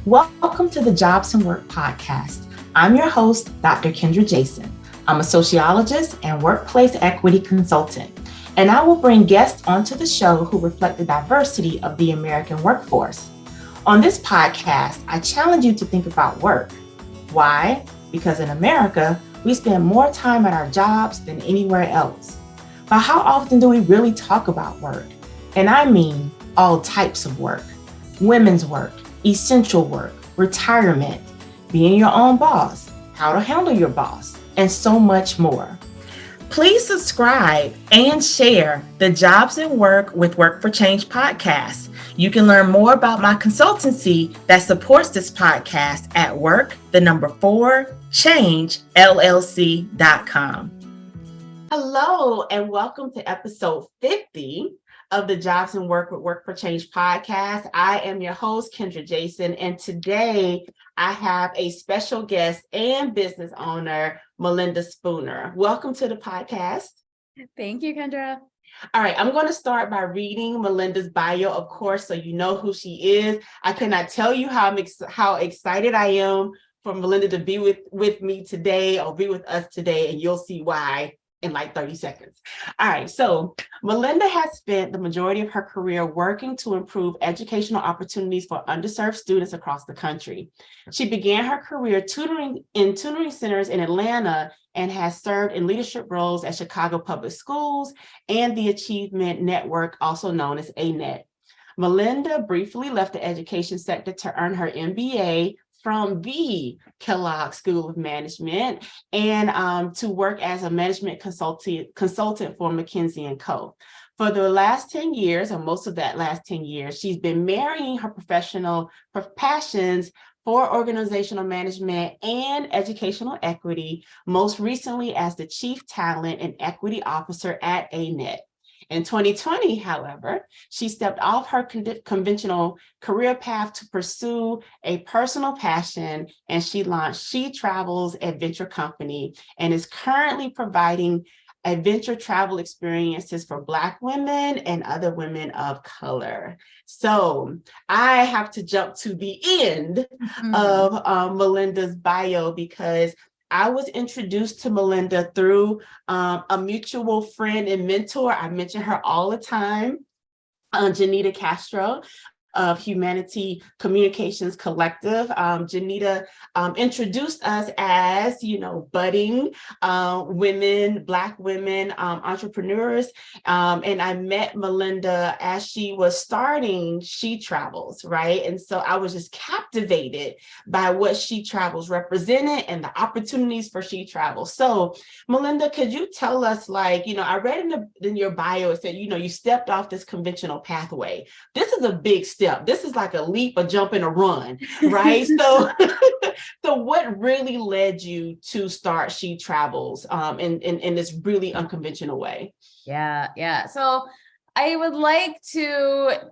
Welcome to the Jobs and Work podcast. I'm your host, Dr. Kendra Jason. I'm a sociologist and workplace equity consultant, and I will bring guests onto the show who reflect the diversity of the American workforce. On this podcast, I challenge you to think about work. Why? Because in America, we spend more time at our jobs than anywhere else. But how often do we really talk about work? And I mean all types of work: women's work, essential work, retirement, being your own boss, how to handle your boss, and so much more. Please subscribe and share the Jobs and Work with Work for Change podcast. You can learn more about my consultancy that supports this podcast at work4changellc.com. Hello, and welcome to episode 50 of the Jobs and Work with Work for Change podcast. I am your host, Kendra Jason, and today I have a special guest and business owner, Melinda Spooner. Welcome to the podcast. Thank you, Kendra. All right, I'm going to start by reading Melinda's bio, of course, so you know who she is. I cannot tell you how excited I am for Melinda to be with me today, or be with us today, and you'll see why in like 30 seconds. All right, so Melinda has spent the majority of her career working to improve educational opportunities for underserved students across the country. She began her career tutoring in tutoring centers in Atlanta and has served in leadership roles at Chicago Public Schools and the Achievement Network, also known as ANET. Melinda briefly left the education sector to earn her MBA from the Kellogg School of Management and to work as a management consultant for McKinsey & Co. For the last 10 years, or most of that last 10 years, she's been marrying her professional passions for organizational management and educational equity, most recently as the Chief Talent and Equity Officer at ANET. In 2020, however, she stepped off her conventional career path to pursue a personal passion, and she launched SheTravels Adventure Company and is currently providing adventure travel experiences for Black women and other women of color. So I have to jump to the end of Melinda's bio because I was introduced to Melinda through a mutual friend and mentor. I mention her all the time, Yanira Castro of Humanity Communications Collective. Janita introduced us as, budding women, Black women entrepreneurs. And I met Melinda as she was starting SheTravels, right? And so I was just captivated by what SheTravels represented and the opportunities for SheTravels. So Melinda, could you tell us, I read in your bio, it said, you stepped off this conventional pathway. This is a big step. This is like a leap, a jump, and a run, right? So what really led you to start SheTravels in this really unconventional way? Yeah. So I would like to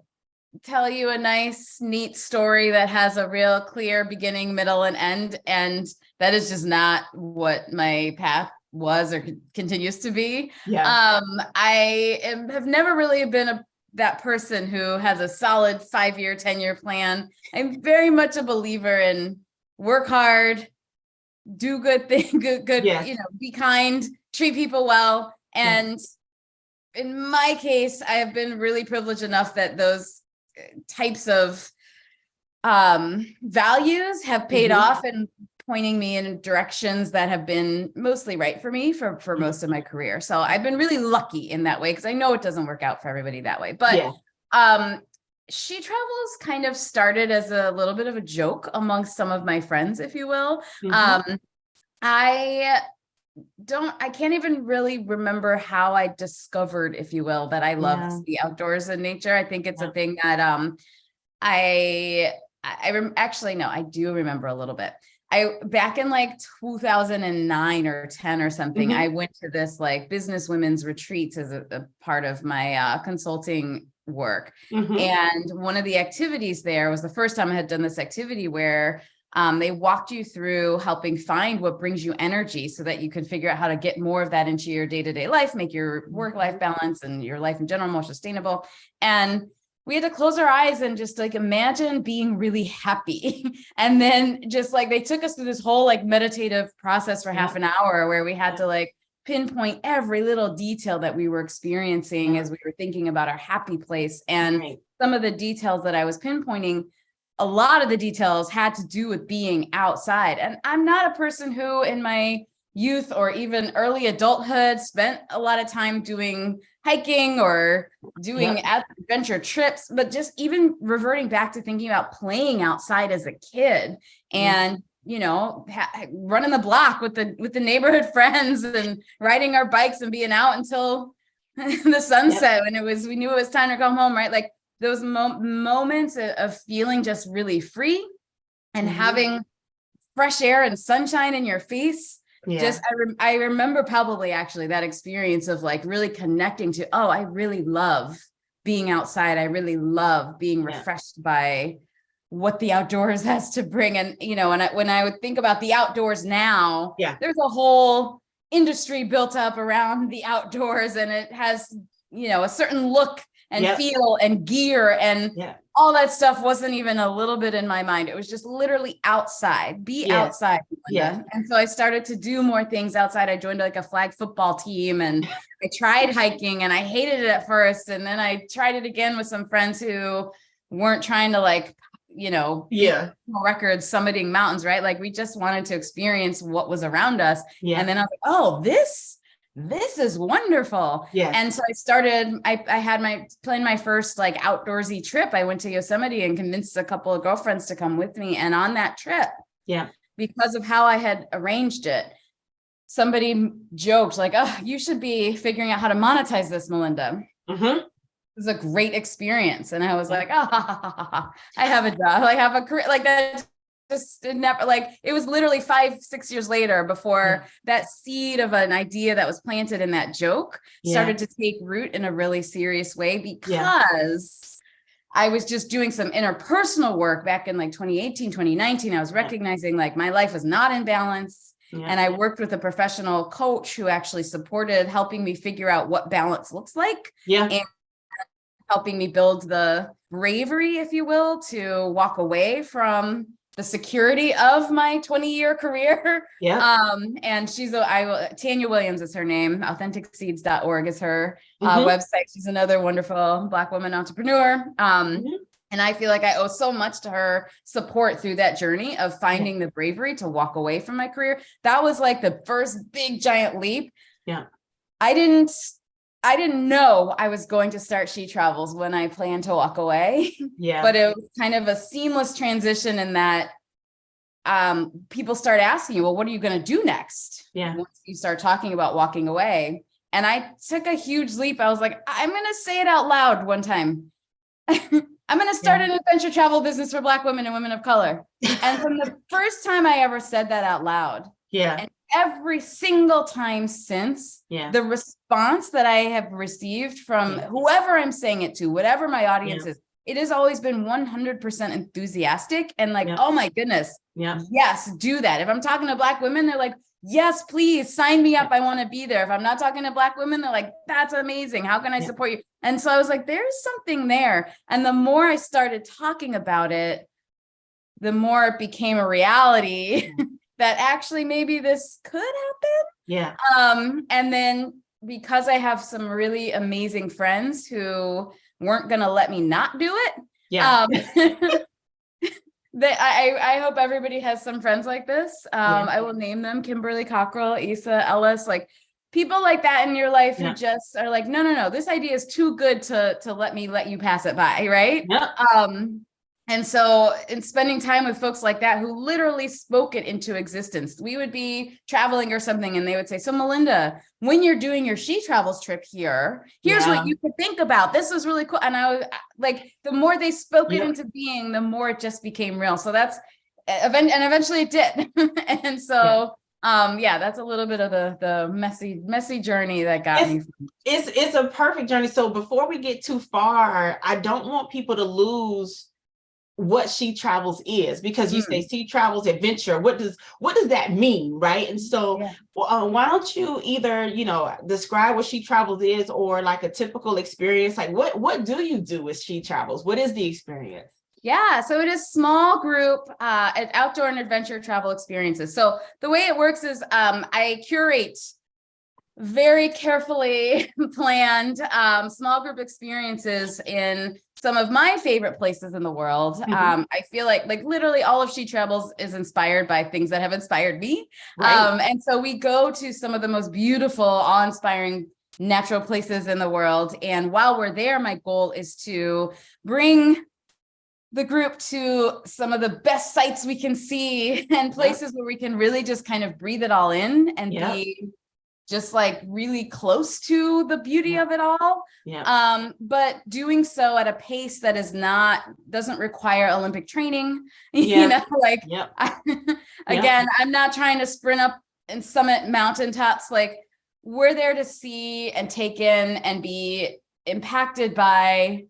tell you a nice, neat story that has a real clear beginning, middle, and end. And that is just not what my path was or continues to be. Yeah. I have never really been that person who has a solid 5-year, 10-year plan. I'm very much a believer in work hard, do good things, good, Yes. Be kind, treat people well. And in my case, I have been really privileged enough that those types of values have paid off and pointing me in directions that have been mostly right for me for most of my career. So I've been really lucky in that way, because I know it doesn't work out for everybody that way. But SheTravels kind of started as a little bit of a joke amongst some of my friends, if you will. I can't even really remember how I discovered, if you will, that I loved the outdoors and nature. I think it's a thing that I do remember a little bit. Back in like 2009 or 10 or something, I went to this like business women's retreats as a part of my consulting work. And one of the activities there was the first time I had done this activity where they walked you through helping find what brings you energy so that you can figure out how to get more of that into your day-to-day life, make your work-life balance and your life in general more sustainable. And we had to close our eyes and just like imagine being really happy. And then just like they took us through this whole like meditative process for half an hour where we had to like pinpoint every little detail that we were experiencing as we were thinking about our happy place. And some of the details that I was pinpointing, a lot of the details had to do with being outside. And I'm not a person who in my youth or even early adulthood spent a lot of time doing hiking or doing adventure trips, but just even reverting back to thinking about playing outside as a kid and, you know, running the block with the neighborhood friends and riding our bikes and being out until the sunset when we knew it was time to come home, right? Like those moments of feeling just really free and having fresh air and sunshine in your face. Just, I remember probably actually that experience of like really connecting to, oh, I really love being outside. I really love being refreshed by what the outdoors has to bring. And, you know, when I would think about the outdoors now, there's a whole industry built up around the outdoors, and it has, you know, a certain look and feel and gear and all that stuff wasn't even a little bit in my mind. It was just literally outside, outside. And so I started to do more things outside. I joined like a flag football team and I tried hiking and I hated it at first. And then I tried it again with some friends who weren't trying to like, you know, records summiting mountains, right? Like we just wanted to experience what was around us. And then I was like, oh, this is wonderful. And so I started, I had planned my first like outdoorsy trip. I went to Yosemite and convinced a couple of girlfriends to come with me. And on that trip, because of how I had arranged it, somebody joked like, oh, you should be figuring out how to monetize this, Melinda. It was a great experience. And I was like, I have a job, I have a career like that. It never, like, it was literally 5-6 years later before that seed of an idea that was planted in that joke started to take root in a really serious way, because I was just doing some interpersonal work back in like 2018, 2019. I was recognizing like my life was not in balance. And I worked with a professional coach who actually supported helping me figure out what balance looks like. And helping me build the bravery, if you will, to walk away from the security of my 20-year career. And she's Tanya Williams is her name. AuthenticSeeds.org is her website. She's another wonderful Black woman entrepreneur. And I feel like I owe so much to her support through that journey of finding the bravery to walk away from my career. That was like the first big giant leap. I didn't know I was going to start SheTravels when I planned to walk away. But it was kind of a seamless transition in that people start asking you, well, what are you going to do next? Once you start talking about walking away. And I took a huge leap. I was like, I'm going to say it out loud one time. I'm going to start an adventure travel business for Black women and women of color. And from the first time I ever said that out loud, and every single time since, the response that I have received from whoever I'm saying it to, whatever my audience is, it has always been 100% enthusiastic and like, oh my goodness, yes, do that. If I'm talking to Black women, they're like, yes, please sign me up. I want to be there. If I'm not talking to Black women, they're like, that's amazing. How can I support you? And so I was like, there's something there. And the more I started talking about it, the more it became a reality that actually maybe this could happen. And then because I have some really amazing friends who weren't going to let me not do it. I hope everybody has some friends like this. I will name them: Kimberly Cockrell, Issa Ellis, like people like that in your life who just are like, no, this idea is too good to let you pass it by. Right. And so in spending time with folks like that who literally spoke it into existence, we would be traveling or something and they would say, so Melinda, when you're doing your SheTravels trip here's what you could think about. This was really cool. And I was like, the more they spoke it into being, the more it just became real. So that's, and eventually it did. And so that's a little bit of the messy journey that got me. It's a perfect journey. So before we get too far, I don't want people to lose what SheTravels is, because you say SheTravels adventure. What does that mean, right? And so why don't you either, describe what SheTravels is, or like a typical experience, like what do you do with SheTravels? What is the experience? Yeah, so it is small group outdoor and adventure travel experiences. So the way it works is I curate very carefully planned small group experiences in some of my favorite places in the world. I feel like literally all of SheTravels is inspired by things that have inspired me. Right. And so we go to some of the most beautiful, awe-inspiring natural places in the world. And while we're there, my goal is to bring the group to some of the best sights we can see and places where we can really just kind of breathe it all in and be just like really close to the beauty of it all. But doing so at a pace that doesn't require Olympic training, again, I'm not trying to sprint up and summit mountaintops. Like, we're there to see and take in and be impacted by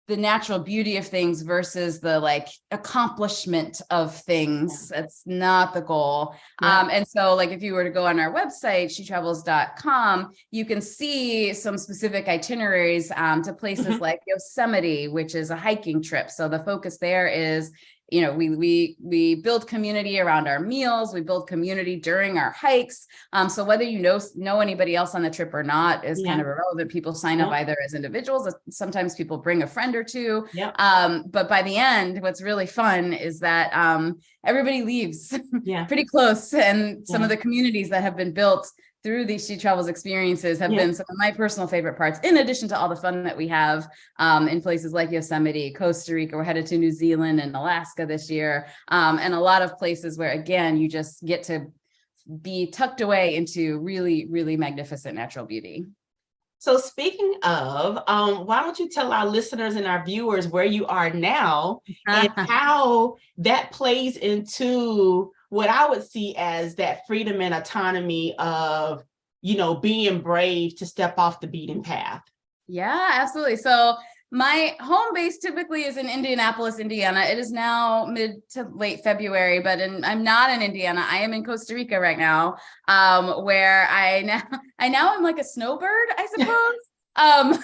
the natural beauty of things versus the accomplishment of things. That's not the goal. And so if you were to go on our website, SheTravels.com, you can see some specific itineraries to places like Yosemite, which is a hiking trip. So the focus there is, we build community around our meals. We build community during our hikes. So whether you know anybody else on the trip or not is kind of irrelevant. People sign up either as individuals. Sometimes people bring a friend or two. But by the end, what's really fun is that everybody leaves pretty close. And some of the communities that have been built through these SheTravels experiences have been some of my personal favorite parts, in addition to all the fun that we have in places like Yosemite, Costa Rica. We're headed to New Zealand and Alaska this year, and a lot of places where, again, you just get to be tucked away into really, really magnificent natural beauty. So speaking of, why don't you tell our listeners and our viewers where you are now and how that plays into what I would see as that freedom and autonomy of, being brave to step off the beaten path. Yeah, absolutely. So my home base typically is in Indianapolis, Indiana. It is now mid to late February, but I'm not in Indiana. I am in Costa Rica right now, where I now am like a snowbird, I suppose.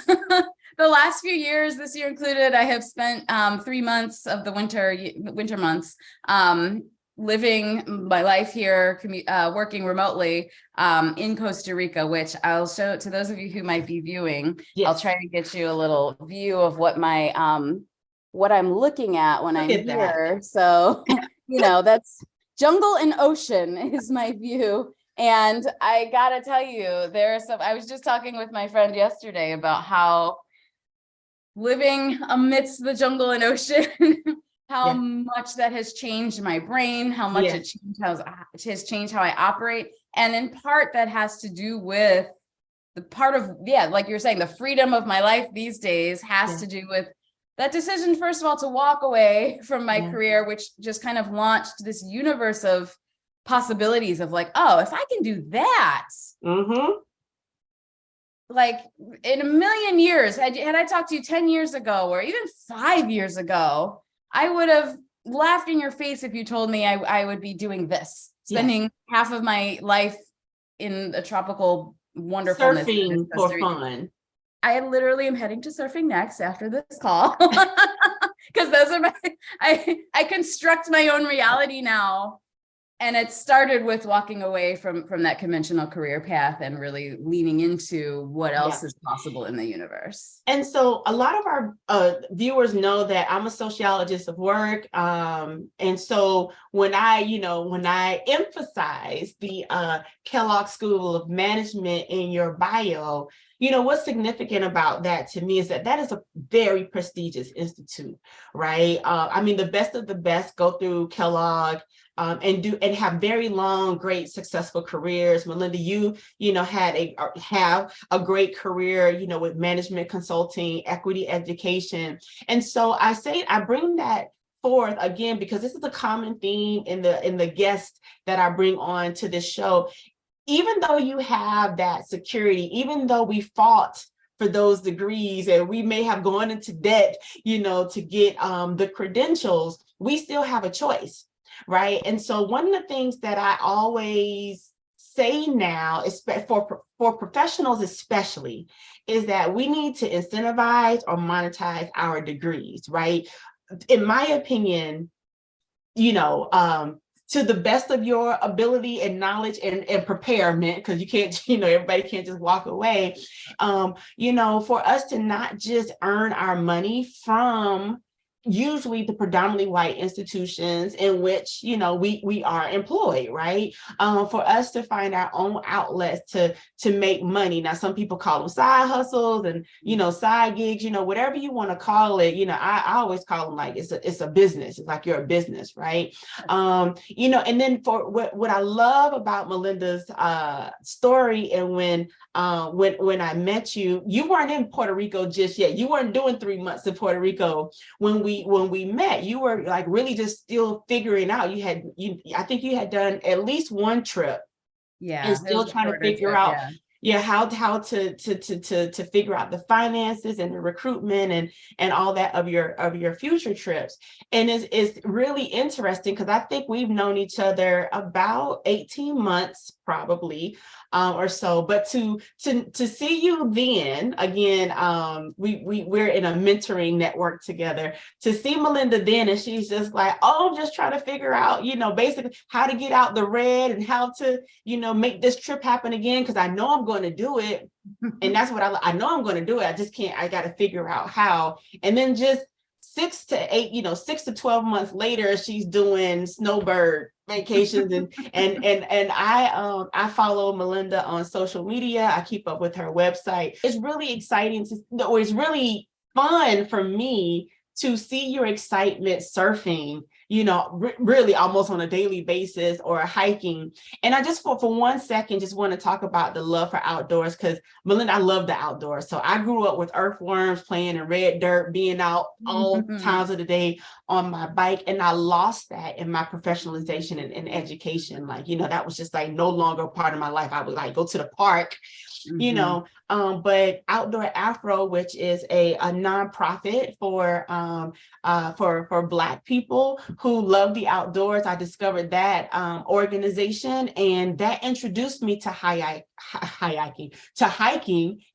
The last few years, this year included, I have spent 3 months of the winter months living my life here, working remotely in Costa Rica, which I'll show to those of you who might be viewing. I'll try to get you a little view of what what I'm looking at when I'm here. So, that's jungle and ocean is my view. And I gotta tell you, I was just talking with my friend yesterday about how living amidst the jungle and ocean, how much that has changed my brain, how much it has changed how I operate. And in part that has to do with the part of, like you're saying, the freedom of my life these days has to do with that decision, first of all, to walk away from my career, which just kind of launched this universe of possibilities of if I can do that, like in a million years, had I talked to you 10 years ago, or even 5 years ago, I would have laughed in your face if you told me I would be doing this, spending half of my life in a tropical wonderfulness. Surfing for fun. I literally am heading to surfing next after this call, because those are I construct my own reality now. And it started with walking away from that conventional career path and really leaning into what else is possible in the universe. And so a lot of our viewers know that I'm a sociologist of work. And so when I emphasize the Kellogg School of Management in your bio, what's significant about that to me is that is a very prestigious institute, right? The best of the best go through Kellogg. And have very long, great, successful careers. Melinda, you have a great career, with management consulting, equity education. And so I bring that forth again, because this is a common theme in the guests that I bring on to this show. Even though you have that security, even though we fought for those degrees, and we may have gone into debt, to get the credentials, we still have a choice, right? And so one of the things that I always say now, for professionals especially, is that we need to incentivize or monetize our degrees, right? In my opinion, to the best of your ability and knowledge and preparement, because you can't, everybody can't just walk away. For us to not just earn our money from usually the predominantly white institutions in which, we are employed, right? For us to find our own outlets to make money. Now, some people call them side hustles and, side gigs, whatever you want to call it. I always call them like it's a business. It's like you're a business, right? And then for what I love about Melinda's story, and when I met you, you weren't in Puerto Rico just yet. You weren't doing 3 months in Puerto Rico when we met. You were like really just still figuring out. I think you had done at least one trip, and still trying to figure out how to figure out the finances and the recruitment and all that of your future trips. And it's really interesting because I think we've known each other about 18 months probably, or so. But to see you then again, we're in a mentoring network together. To see Melinda then, and she's just like, oh, I'm just trying to figure out, basically how to get out the red and how to, make this trip happen again, because I know I'm going to do it. And that's what I know I'm going to do it. I just can't, I got to figure out how. And then just 6 to 12 months later, she's doing snowbird vacations, and I follow Melinda on social media. I keep up with her website. It's really exciting it's really fun for me to see your excitement surfing, really almost on a daily basis, or hiking. And I just for 1 second just want to talk about the love for outdoors, because Melinda, I love the outdoors. So I grew up with earthworms, playing in red dirt, being out all times of the day on my bike, and I lost that in my professionalization and education. Like, that was just like no longer part of my life. I would like go to the park, but Outdoor Afro, which is a nonprofit for Black people who love the outdoors. I discovered that organization, and that introduced me to hiking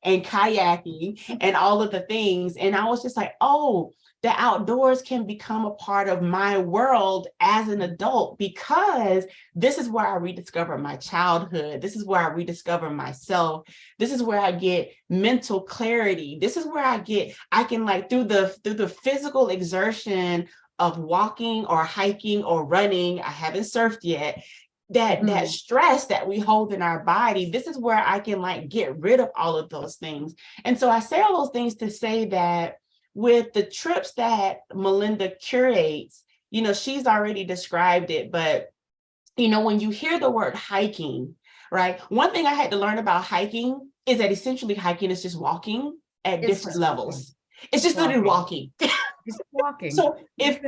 and kayaking and all of the things. And I was just like, oh, the outdoors can become a part of my world as an adult, because this is where I rediscover my childhood. This is where I rediscover myself. This is where I get mental clarity. This is where I can like through the physical exertion of walking or hiking or running. I haven't surfed yet. That stress that we hold in our body, this is where I can like get rid of all of those things. And so I say all those things to say that with the trips that Melinda curates, she's already described it, but when you hear the word hiking, right? One thing I had to learn about hiking is that essentially hiking is just walking at different levels. It's just literally walking. Just walking. So if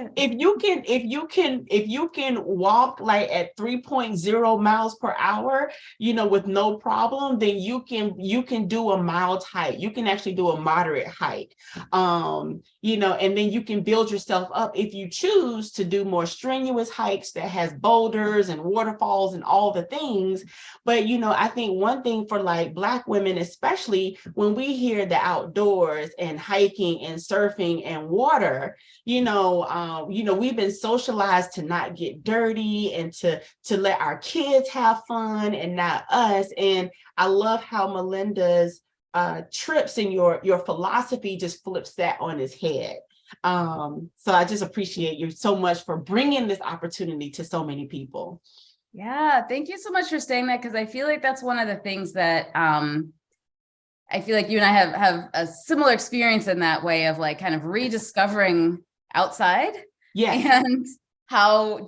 you can walk like at 3.0 miles per hour, with no problem, then you can do a mild hike. You can actually do a moderate hike, and then you can build yourself up if you choose to do more strenuous hikes that has boulders and waterfalls and all the things. But I think one thing for like Black women, especially when we hear the outdoors and hiking and surfing and water, we've been socialized to not get dirty and to let our kids have fun and not us. And I love how Melinda's trips and your philosophy just flips that on its head. So I just appreciate you so much for bringing this opportunity to so many people. Yeah, thank you so much for saying that, because I feel like that's one of the things that I feel like you and I have a similar experience in that way of like kind of rediscovering outside. Yes. And how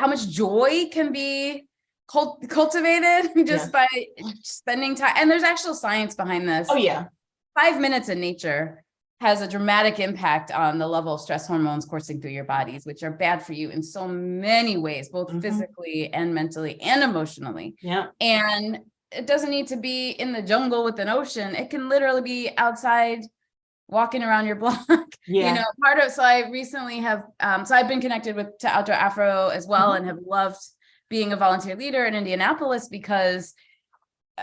much joy can be cultivated just by spending time. And there's actual science behind this. Oh yeah. 5 minutes in nature has a dramatic impact on the level of stress hormones coursing through your bodies, which are bad for you in so many ways, both physically and mentally and emotionally. Yeah. And it doesn't need to be in the jungle with an ocean. It can literally be outside walking around your block. Yeah. You know, so I recently have, so I've been connected to Outdoor Afro as well, and have loved being a volunteer leader in Indianapolis because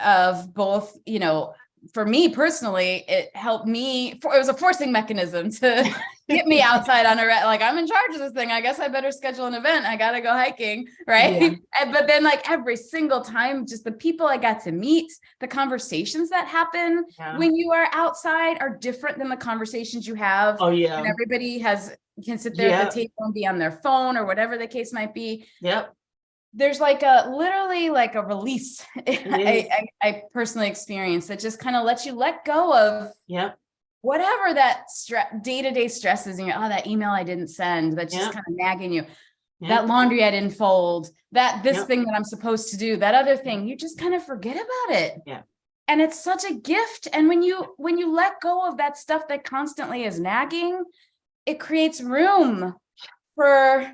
of both, you know, for me personally, it helped me, it was a forcing mechanism to get me outside on like, I'm in charge of this thing. I guess I better schedule an event. I got to go hiking. Right. Yeah. But then like every single time, just the people I got to meet, the conversations that happen when you are outside are different than the conversations you have. And everybody can sit there at the table and be on their phone or whatever the case might be. There's like literally like a release I personally experienced that just kind of lets you let go of whatever that day-to-day stress is. And you're, oh, that email I didn't send, that's just kind of nagging you. That laundry I didn't fold, this thing that I'm supposed to do, that other thing, you just kind of forget about it. And it's such a gift. And when you let go of that stuff that constantly is nagging, it creates room for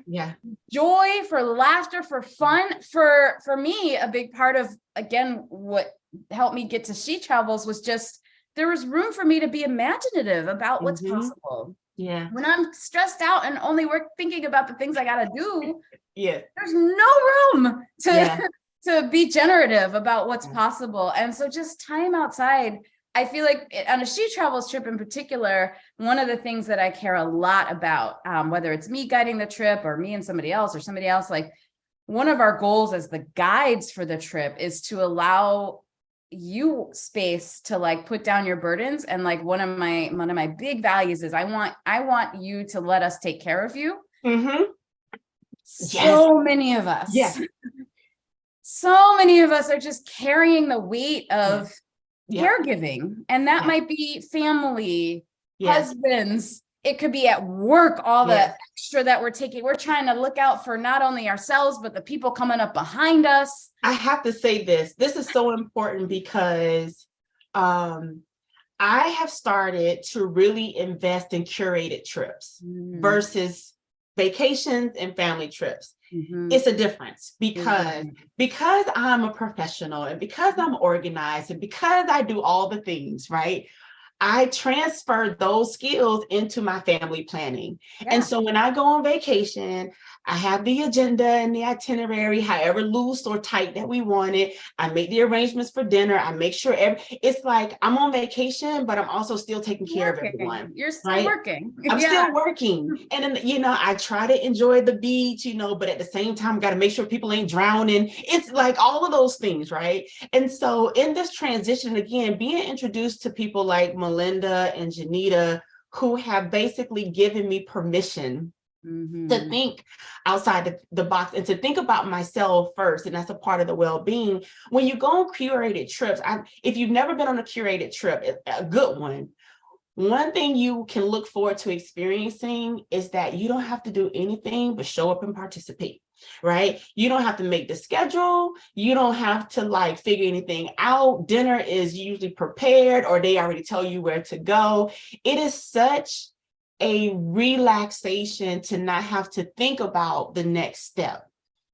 joy, for laughter, for fun. For me, a big part of, again, what helped me get to SheTravels was just, there was room for me to be imaginative about what's possible. When I'm stressed out and only thinking about the things I got to do, there's no room to be generative about what's possible. And so just time outside, I feel like on a SheTravels trip in particular, one of the things that I care a lot about, whether it's me guiding the trip or me and somebody else, like one of our goals as the guides for the trip is to allow you space to like put down your burdens. And like one of my big values is I want you to let us take care of you. So many of us, so many of us are just carrying the weight of caregiving, and that might be family, husbands, it could be at work, all the extra that we're taking. We're trying to look out for not only ourselves, but the people coming up behind us. I have to say this is so important because I have started to really invest in curated trips versus vacations and family trips. It's a difference because I'm a professional and because I'm organized and because I do all the things, right? I transfer those skills into my family planning. And so when I go on vacation, I have the agenda and the itinerary, however loose or tight that we want it. I make the arrangements for dinner. I make sure it's like I'm on vacation, but I'm also still taking care of everyone. You're still working. I'm still working. And then, you know, I try to enjoy the beach, you know, but at the same time, got to make sure people ain't drowning. It's like all of those things, right? And so in this transition, again, being introduced to people like Melinda and Yanira, who have basically given me permission to think outside the box and to think about myself first. And that's a part of the well-being. When you go on curated trips, if you've never been on a curated trip, a good one thing you can look forward to experiencing is that you don't have to do anything but show up and participate, right? You don't have to make the schedule. You don't have to like figure anything out. Dinner is usually prepared or they already tell you where to go. It is such a relaxation to not have to think about the next step.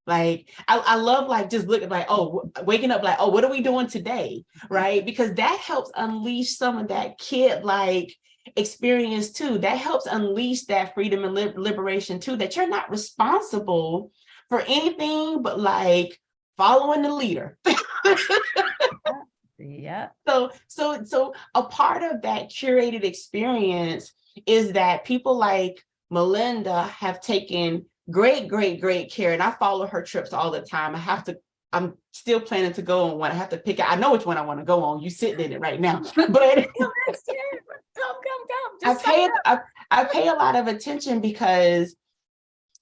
Like, I love like just looking like, oh, waking up like, oh, what are we doing today? Right? Because that helps unleash some of that kid like experience too. That helps unleash that freedom and liberation too, that you're not responsible for anything but like following the leader. So a part of that curated experience is that people like Melinda have taken great care, and I follow her trips all the time. I'm still planning to go on one. I have to pick out. I know which one I want to go on. You sitting in it right now, but come. I pay a lot of attention because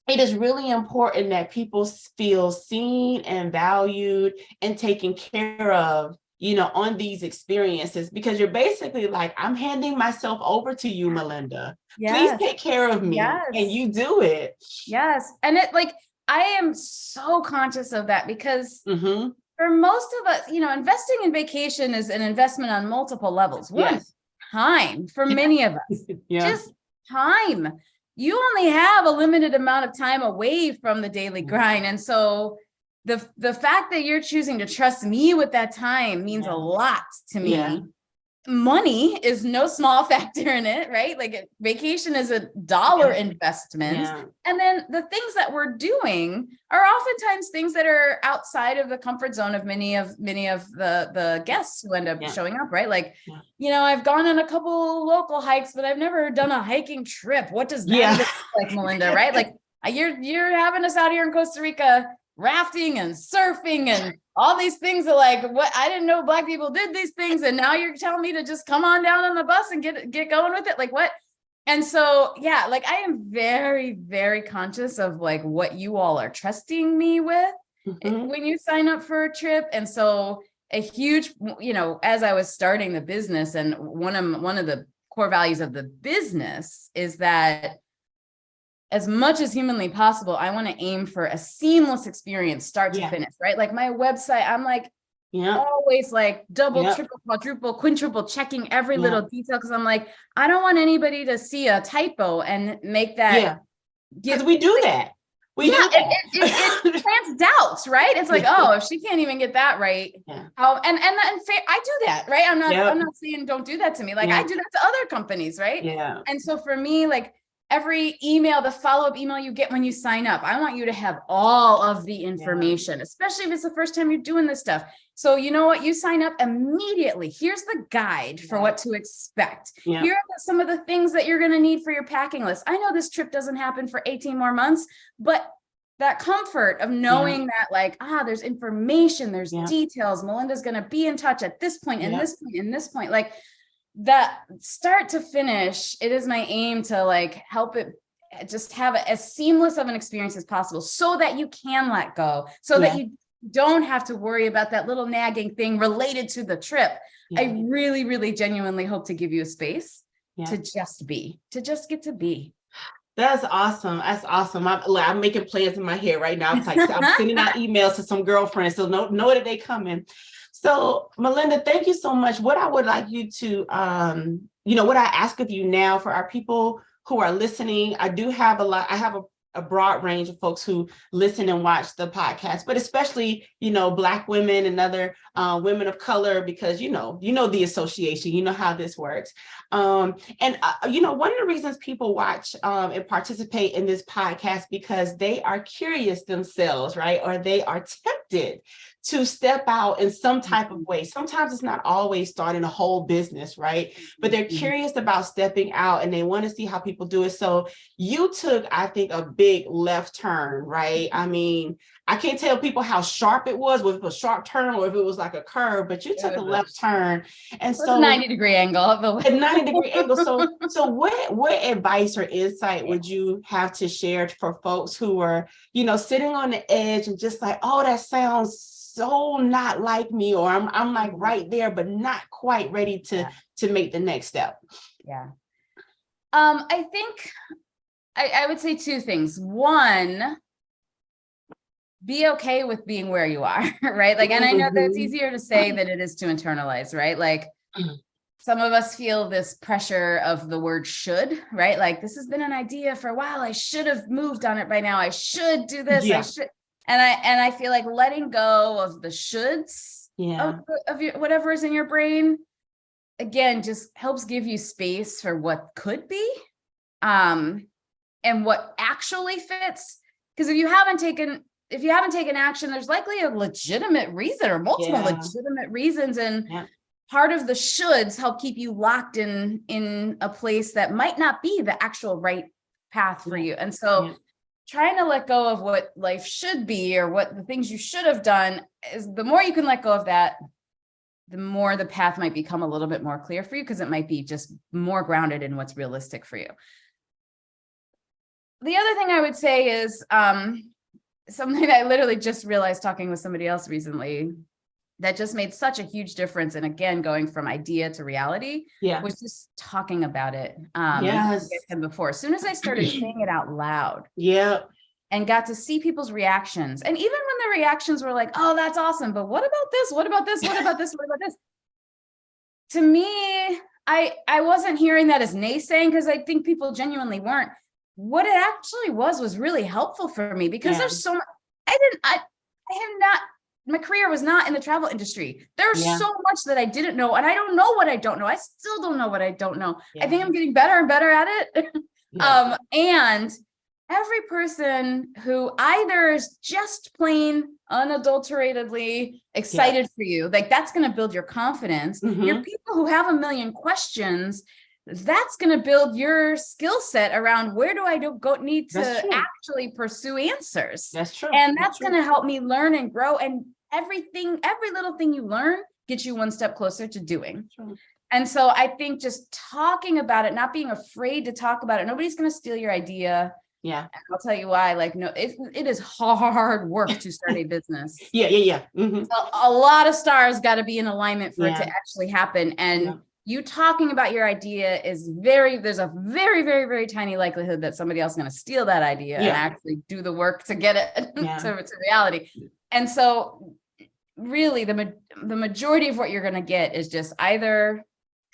it is really important that people feel seen and valued and taken care of, you know, on these experiences, because you're basically like, I'm handing myself over to you, Melinda. Please take care of me. And you do it. And it like, I am so conscious of that because for most of us, you know, investing in vacation is an investment on multiple levels. One, time for many of us, just time. You only have a limited amount of time away from the daily grind. And so the fact that you're choosing to trust me with that time means a lot to me. Yeah. Money is no small factor in it, right? Like vacation is $1 investment. Yeah. And then the things that we're doing are oftentimes things that are outside of the comfort zone of many of the guests who end up showing up, right? Like, I've gone on a couple local hikes, but I've never done a hiking trip. What does that even look like, Melinda, right? Like you're having us out here in Costa Rica rafting and surfing and all these things are like, what? I didn't know Black people did these things. And now you're telling me to just come on down on the bus and get going with it. Like what? And so, like I am very, very conscious of like what you all are trusting me with when you sign up for a trip. And so a huge, as I was starting the business, and one of the core values of the business is that as much as humanly possible, I want to aim for a seamless experience, start to finish, right? Like my website, I'm like always like double, triple, quadruple, quintuple checking every little detail. Cause I'm like, I don't want anybody to see a typo and make that. Because we do that. It plants doubts, right? It's like, oh, if she can't even get that right. How, and I do that, right? I'm not saying don't do that to me. Like I do that to other companies, right? Yeah. And so for me, like, every email, the follow-up email you get when you sign up, I want you to have all of the information, especially if it's the first time you're doing this stuff. So you know what? You sign up immediately. Here's the guide for what to expect. Here are some of the things that you're going to need for your packing list. I know this trip doesn't happen for 18 more months, but that comfort of knowing that like, there's information, there's details. Melinda's going to be in touch at this point, and this point, and this point. Like, that start to finish, it is my aim to like help it just have as seamless of an experience as possible so that you can let go, so that you don't have to worry about that little nagging thing related to the trip. I really, really genuinely hope to give you a space to just get to be. That's awesome. That's awesome. I'm making plans in my head right now. I'm sending out emails to some girlfriends, so know that they coming. So Melinda, thank you so much. What I would like you to, what I ask of you now for our people who are listening, I have a broad range of folks who listen and watch the podcast, but especially, Black women and other women of color, because, the association, how this works. One of the reasons people watch and participate in this podcast, because they are curious themselves, right? Or they are tempted to step out in some type of way. Sometimes it's not always starting a whole business, right? But they're curious about stepping out and they want to see how people do it. So you took, I think, a big left turn, right? I mean, I can't tell people how sharp it was, whether it was a sharp turn or if it was like a curve, but you took a left turn. And so 90-degree angle. A 90-degree angle. So what advice or insight would you have to share for folks who are, sitting on the edge and just like, oh, that sounds so not like me, or I'm like right there, but not quite ready to make the next step? Yeah. I think I would say two things. One, be okay with being where you are, right? Like, and I know that's easier to say than it is to internalize, right? Like some of us feel this pressure of the word should, right? Like, this has been an idea for a while. I should have moved on it by now. I should do this. I should. And I feel like letting go of the shoulds of your, whatever is in your brain, again, just helps give you space for what could be, and what actually fits. Because if you haven't taken action, there's likely a legitimate reason or multiple legitimate reasons. And part of the shoulds help keep you locked in a place that might not be the actual right path for you. And so trying to let go of what life should be or what the things you should have done is, the more you can let go of that, the more the path might become a little bit more clear for you, because it might be just more grounded in what's realistic for you. The other thing I would say is something that I literally just realized talking with somebody else recently that just made such a huge difference. And again, going from idea to reality was just talking about it. And before, as soon as I started saying it out loud, and got to see people's reactions. And even when the reactions were like, oh, that's awesome, but what about this? What about this? What about this? What about this? To me, I wasn't hearing that as naysaying, because I think people genuinely weren't. What it actually was really helpful for me, because there's so much, I my career was not in the travel industry. There's so much that I didn't know, and I don't know what I don't know. I still don't know what I don't know. I think I'm getting better and better at it. And every person who either is just plain unadulteratedly excited for you, like that's going to build your confidence. Your people who have a million questions, that's going to build your skill set around where do I need to actually pursue answers. That's true. And that's going to help me learn and grow. And every little thing you learn gets you one step closer to doing. And so I think just talking about it, not being afraid to talk about it. Nobody's going to steal your idea. Yeah. I'll tell you why. Like, no, it is hard work to start a business. A lot of stars got to be in alignment for it to actually happen. And you talking about your idea there's a very, very, very tiny likelihood that somebody else is going to steal that idea and actually do the work to get it to reality. And so really the majority of what you're going to get is just either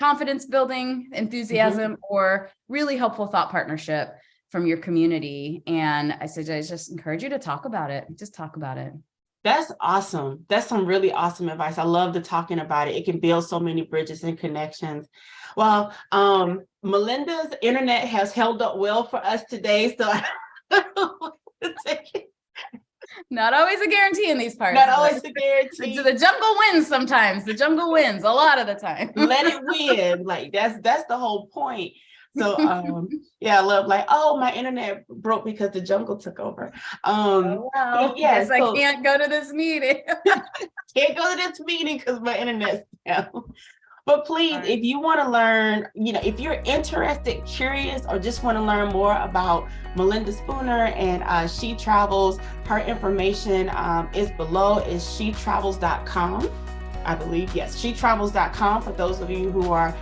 confidence building, enthusiasm, or really helpful thought partnership from your community. And I just encourage you to talk about it. Just talk about it. That's awesome. That's some really awesome advice. I love the talking about it. It can build so many bridges and connections. Well, Melinda's internet has held up well for us today. So not always a guarantee in these parts. Not always a guarantee. The jungle wins sometimes. The jungle wins a lot of the time. Let it win. Like that's the whole point. So I love my internet broke because the jungle took over. I can't go to this meeting. Can't go to this meeting because my internet's down. But please, if you want to learn, if you're interested, curious, or just want to learn more about Melinda Spooner and SheTravels, her information is below, is SheTravels.com. I believe, yes, SheTravels.com for those of you who are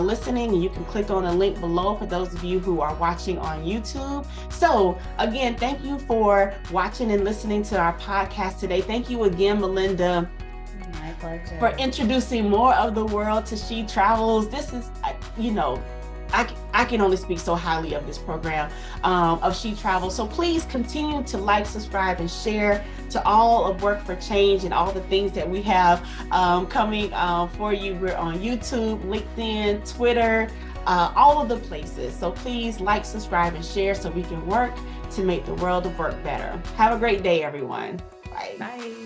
listening, and you can click on the link below for those of you who are watching on YouTube. So again, thank you for watching and listening to our podcast today. Thank you again, Melinda. My pleasure. For introducing more of the world to SheTravels. This is, I can only speak so highly of this program of SheTravels. So please continue to like, subscribe, and share to all of Work for Change and all the things that we have coming for you. We're on YouTube, LinkedIn, Twitter, all of the places. So please like, subscribe, and share so we can work to make the world of work better. Have a great day, everyone. Bye. Bye.